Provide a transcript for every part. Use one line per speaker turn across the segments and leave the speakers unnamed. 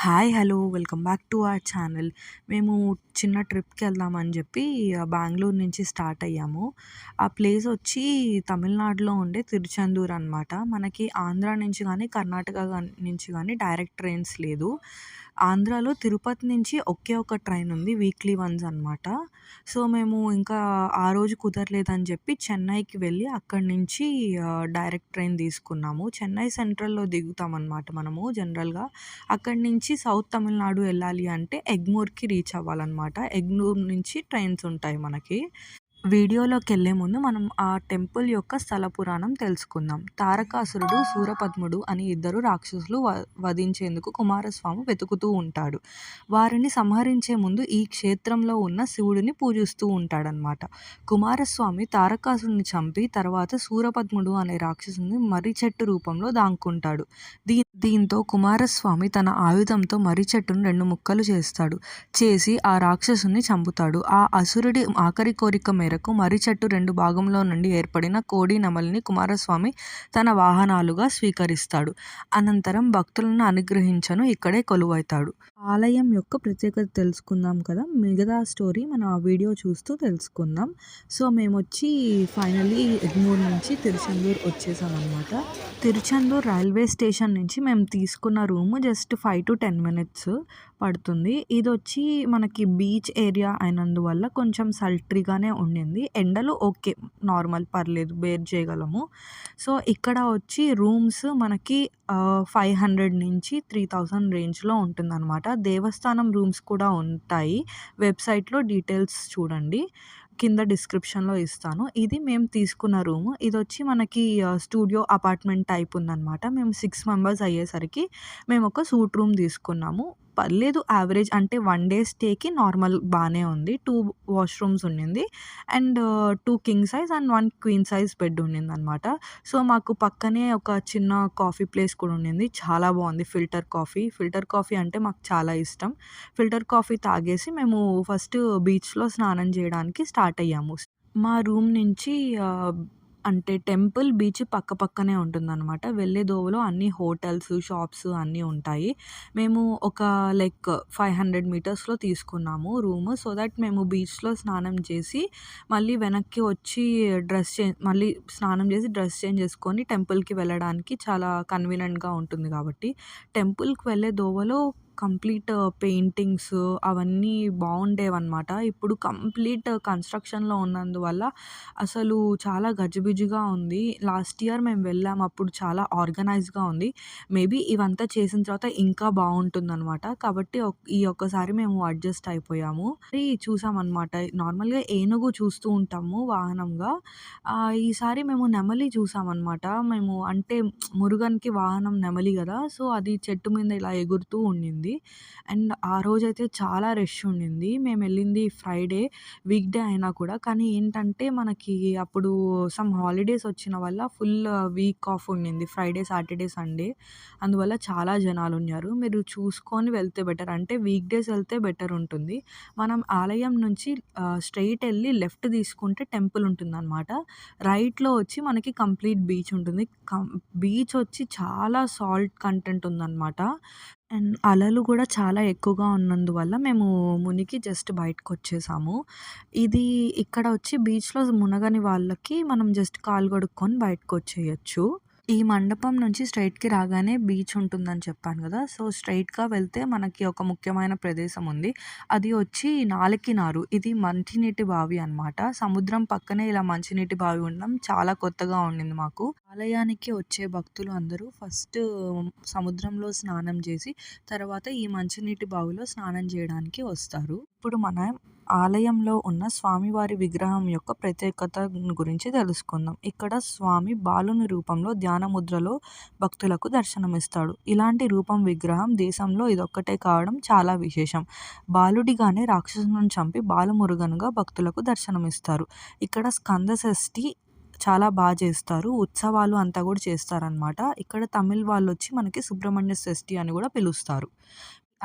Hi! Hello! Welcome back to our channel. మేము చిన్న ట్రిప్‌కెళ్దామని జెప్పి బెంగుళూరు నుంచి స్టార్ట్ అయ్యాము. ఆ ప్లేస్ ఒచ్చి తమిళనాడులో ఉండే తిరుచెందూర్ అనమాట. మనకి ఆంధ్ర నుంచి గానీ, కర్ణాటక నుంచి గానీ డైరెక్ట్ ట్రైన్స్ లేదు. ఆంధ్రాలో తిరుపతి నుంచి ఒకే ఒక ట్రైన్ ఉంది. వీక్లీ వన్స్ అనమాట. సో, మేము ఇంకా ఆ రోజు కుదరలేదని జెప్పి చెన్నైకి వెళ్ళి అక్కడి నుంచి డైరెక్ట్ ట్రైన్ తీసుకున్నాము. చెన్నై సెంట్రల్‌లో దిగుతామనమాట మనము జనరల్‌గా. అక్కడి నుంచి సౌత్ తమిళనాడు ఎళ్ళాలి అంటే ఎగ్మూర్‌కి రీచ్ అవ్వాలనమాట. ఎగ్మూర్ నుంచి ట్రైన్స్ ఉంటాయి మనకి. వీడియోలోకెళ్ళే ముందు మనం ఆ టెంపుల్ యొక్క స్థల పురాణం తెలుసుకుందాం. తారకాసురుడు, శూరపద్ముడు అని ఇద్దరు రాక్షసులు వధించేందుకు కుమారస్వామి వెతుకుతూ ఉంటాడు. వారిని సంహరించే ముందు ఈ క్షేత్రంలో ఉన్న శివుడిని పూజిస్తూ ఉంటాడనమాట. కుమారస్వామి తారకాసురుడిని చంపి తర్వాత శూరపద్ముడు అనే రాక్షసుని మర్రి చెట్టు రూపంలో దాక్కుంటాడు. దీంతో కుమారస్వామి తన ఆయుధంతో మర్రి చెట్టును 2 ముక్కలు చేస్తాడు. చేసి ఆ రాక్షసుని చంపుతాడు. ఆ అసురుడి ఆఖరి కోరిక మేరకు మర్రి చెట్టు 2 భాగంలో నుండి ఏర్పడిన కోడి, నెమలిని కుమారస్వామి తన వాహనాలుగా స్వీకరిస్తాడు. అనంతరం భక్తులను అనుగ్రహించను ఇక్కడే కొలువైతాడు. ఆలయం యొక్క ప్రత్యేకత తెలుసుకుందాం కదా! మిగతా స్టోరీ మన వీడియో చూస్తూ తెలుసుకుందాం. సో, మేమొచ్చి ఫైనల్లీ ఎగ్మూర్ నుంచి తిరుచెందూర్ వచ్చేసామనమాట. తిరుచెందూర్ రైల్వే స్టేషన్ నుంచి మేము తీసుకున్న రూము జస్ట్ 5-10 మినిట్స్ పడుతుంది. ఇదొచ్చి మనకి బీచ్ ఏరియా అయినందువల్ల కొంచెం సల్ట్రీగానే ఉండింది. ఎండలు ఓకే. నార్మల్ పర్లేదు బేర్ చేయగలము. సో, ఇక్కడ వచ్చి రూమ్స్ మనకి 500 నుంచి 3000 రేంజ్‌లో ఉంటుందనమాట. దేవస్థానం రూమ్స్ కూడా ఉంటాయి. వెబ్‌సైట్‌లో డీటెయిల్స్ చూడండి. కింద డిస్క్రిప్షన్‌లో ఇస్తాను. ఇది మేము తీసుకున్న రూము. ఇదొచ్చి మనకి స్టూడియో అపార్ట్మెంట్ టైప్ ఉందనమాట. మేము 6 మెంబర్స్ అయ్యేసరికి మేమొక సూట్ రూమ్ తీసుకున్నాము. పర్లేదు యావరేజ్ అంటే 1 డే స్టేకి నార్మల్ బానే ఉంది. 2 వాష్‌రూమ్స్ ఉండింది. And 2 king size and 1 queen size bed ఉండిందనమాట. సో, మాకు పక్కనే ఒక చిన్న కాఫీ ప్లేస్ కూడా ఉండింది. చాలా బావుంది ఫిల్టర్ కాఫీ. ఫిల్టర్ కాఫీ అంటే మాకు చాలా ఇష్టం. ఫిల్టర్ కాఫీ తాగేసి మేము ఫస్ట్ బీచ్‌లో స్నానం జేయడానికి స్టార్ట్ అయ్యాము. మా రూమ్ నుంచి అంటే టెంపుల్, బీచ్ పక్కపక్కనే ఉంటుందనమాట. వెళ్ళే దోవలో అన్ని హోటల్స్, షాప్స్ అన్నీ ఉంటాయి. మేము ఒక లైక్ 500 మీటర్స్‌లో తీసుకున్నాము రూము. సో దట్ మేము బీచ్‌లో స్నానం చేసి, మళ్ళీ వెనక్కి వచ్చి మళ్ళీ స్నానం చేసి డ్రెస్ చేంజ్ చేసుకొని టెంపుల్‌కి వెళ్ళడానికి చాలా కన్వీనియంట్‌గా ఉంటుంది కాబట్టి, టెంపుల్‌కి వెళ్ళే దోవలో కంప్లీట్ పెయింటింగ్స్ అవన్నీ బావుండేవన్నమాట. ఇప్పుడు కంప్లీట్ కన్‌స్ట్రక్షన్‌లో ఉన్నందువల్ల అసలు చాలా గజిబిజిగా ఉంది. లాస్ట్ ఇయర్ మేము వెళ్ళాము. అప్పుడు చాలా ఆర్గనైజ్డ్‌గా ఉంది. మేబీ ఇవంతా చేసిన తర్వాత ఇంకా బావుంటుందనమాట. కాబట్టి ఈ ఒక్కసారి మేము అడ్జస్ట్ అయిపోయాము. చూసామనమాట. నార్మల్‌గా ఏనుగు చూస్తూ ఉంటాము వాహనంగా. ఈసారి మేము నెమలి చూసామనమాట. మేము అంటే మురుగన్‌కి వాహనం నెమలి గదా! సో, అది చెట్టు మీద ఇలా ఎగురుతూ ఉండింది. అండ్ ఆ రోజైతే చాలా రష్ ఉండింది. మేమెళ్ళింది ఫ్రైడే వీక్ డే అయినా కూడా. కానీ ఏంటంటే మనకి అప్పుడు సమ్ హాలిడేస్ వచ్చిన వల్ల ఫుల్ వీక్ ఆఫ్ ఉండింది. Friday, Saturday, Sunday. అందువల్ల చాలా జనాలున్నారు. మీరు చూసుకొని వెళ్తే బెటర్. అంటే వీక్ డేస్ వెళ్తే బెటర్ ఉంటుంది. మనం ఆలయం నుంచి స్ట్రెయిట్ ఎళ్లి లెఫ్ట్ తీసుకుంటే టెంపుల్ ఉంటుందనమాట. రైట్‌లో వచ్చి మనకి కంప్లీట్ బీచ్ ఉంటుంది. బీచ్ వచ్చి చాలా సాల్ట్ కంటెంట్ ఉందనమాట. అండ్ అలలు గూడా చాలా ఎక్కువగా ఉన్నందువల్ల మేము మునిగి జస్ట్ బయటకొచ్చేసాము. ఇది ఇక్కడ వచ్చి బీచ్‌లో మునగని వాళ్ళకి మనం జస్ట్ కాళ్ళు కడుక్కొని బయటకొచ్చేయొచ్చు. ఈ మండపం నుంచి స్ట్రెయిట్‌కి రాగానే బీచ్ ఉంటుందని చెప్పాను గదా! సో, స్ట్రెయిట్‌గా వెళ్తే మనకి ఒక ముఖ్యమైన ప్రదేశం ఉంది. అది వచ్చి నాలికినారు. ఇది మంచినీటి బావి అనమాట. సముద్రం పక్కనే ఇలా మంచినీటి బావి ఉండడం చాలా కొత్తగా ఉండింది మాకు. ఆలయానికి వచ్చే భక్తులు అందరూ ఫస్ట్ సముద్రంలో స్నానం చేసి, తర్వాత ఈ మంచినీటి బావిలో స్నానం జేయడానికి వస్తారు. ఇప్పుడు మనం ఆలయంలో ఉన్న స్వామివారి విగ్రహం యొక్క ప్రత్యేకత గురించి తెలుసుకుందాం. ఇక్కడ స్వామి బాలుని రూపంలో ధ్యాన ముద్రలో భక్తులకు దర్శనమిస్తాడు. ఇలాంటి రూపం విగ్రహం దేశంలో ఇదొక్కటే కావడం చాలా విశేషం. బాలుడిగానే రాక్షసులను చంపి బాలమురుగన్‌గా భక్తులకు దర్శనమిస్తారు. ఇక్కడ స్కంద షష్ఠి చాలా చేస్తారు. ఉత్సవాలు అంతా కూడా చేస్తారనమాట. ఇక్కడ తమిళ్ వాళ్ళొచ్చి మనకి సుబ్రహ్మణ్య షష్ఠి అని కూడా పిలుస్తారు.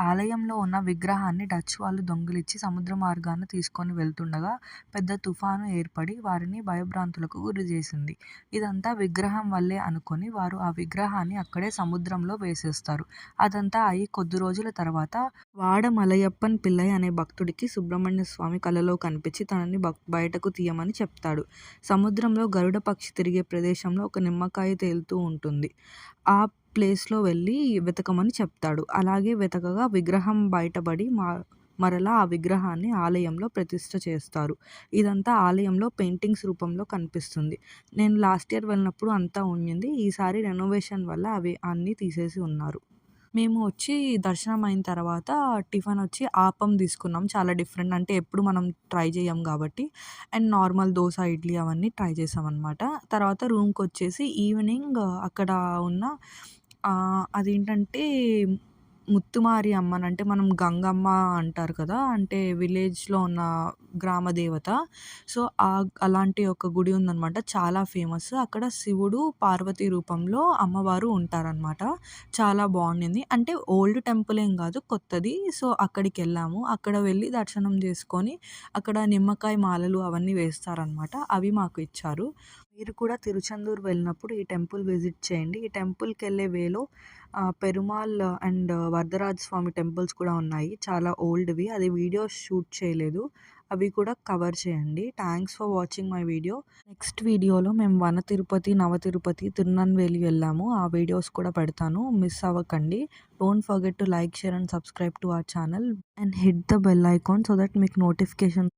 ఆలయంలో ఉన్న విగ్రహాన్ని డచ్ వాళ్ళు దొంగిలించి సముద్ర మార్గాన తీసుకొని వెళ్తుండగా పెద్ద తుఫాను ఏర్పడి వారిని భయభ్రాంతులకు గురిచేసింది. ఇదంతా విగ్రహం వల్లే అనుకొని వారు ఆ విగ్రహాన్ని అక్కడే సముద్రంలో వేసేస్తారు. అదంతా అయి కొద్ది రోజుల తర్వాత వాడ మలయప్పన్ పిల్లై అనే భక్తుడికి సుబ్రహ్మణ్య స్వామి కలలో కనిపించి తనని బయటకు తీయమని చెప్తాడు. సముద్రంలో గరుడ పక్షి తిరిగే ప్రదేశంలో ఒక నిమ్మకాయ తేలుతూ ఉంటుంది. ఆ ప్లేస్‌లో వెళ్ళి వెతకమని చెప్తాడు. అలాగే వెతకగా విగ్రహం బయటపడి మరలా ఆ విగ్రహాన్ని ఆలయంలో ప్రతిష్ఠ చేస్తారు. ఇదంతా ఆలయంలో పెయింటింగ్స్ రూపంలో కనిపిస్తుంది. నేను లాస్ట్ ఇయర్ వెళ్ళినప్పుడు అంతా ఉండింది. ఈసారి రెనోవేషన్ వల్ల అవి అన్నీ తీసేసి ఉన్నారు. మేము వచ్చి దర్శనం అయిన తర్వాత టిఫిన్ వచ్చి ఆపం తీసుకున్నాం. చాలా డిఫరెంట్, అంటే ఎప్పుడు మనం ట్రై చేయం కాబట్టి. అండ్ నార్మల్ దోస, ఇడ్లీ అవన్నీ ట్రై చేసామనమాట. తర్వాత రూమ్‌కొచ్చేసి ఈవినింగ్ అక్కడ ఉన్న అదేంటంటే ముత్తుమారి అమ్మని, అంటే మనం గంగమ్మ అంటారు కదా! అంటే విలేజ్‌లో ఉన్న గ్రామ దేవత. సో, అలాంటి ఒక గుడి ఉందనమాట. చాలా ఫేమస్. అక్కడ శివుడు, పార్వతి రూపంలో అమ్మవారు ఉంటారనమాట. చాలా బావుండింది. అంటే ఓల్డ్ టెంపుల్ ఏం గాదు, కొత్తది. సో, అక్కడికెళ్ళాము. అక్కడ వెళ్ళి దర్శనం చేసుకొని, అక్కడ నిమ్మకాయ మాలలు అవన్నీ వేస్తారనమాట. అవి మాకు ఇచ్చారు. మీరు కూడా తిరుచెందూరు వెళ్ళినప్పుడు ఈ టెంపుల్ విజిట్ చేయండి. ఈ టెంపుల్‌కెళ్ళే వేలో పెరుమాల్ అండ్ వరదరాజ స్వామి టెంపుల్స్ కూడా ఉన్నాయి. చాలా ఓల్డ్‌వి. అది వీడియోస్ షూట్ చేయలేదు. అవి కూడా కవర్ చేయండి. Thanks for watching my video. Next వీడియోలో మేము వన తిరుపతి, నవ తిరుపతి, తిరునెల్వేలి వెళ్ళాము. ఆ వీడియోస్ కూడా పెడతాను. మిస్ అవ్వకండి. Don't forget to like, share and subscribe to our channel and hit the bell icon so that మీకు నోటిఫికేషన్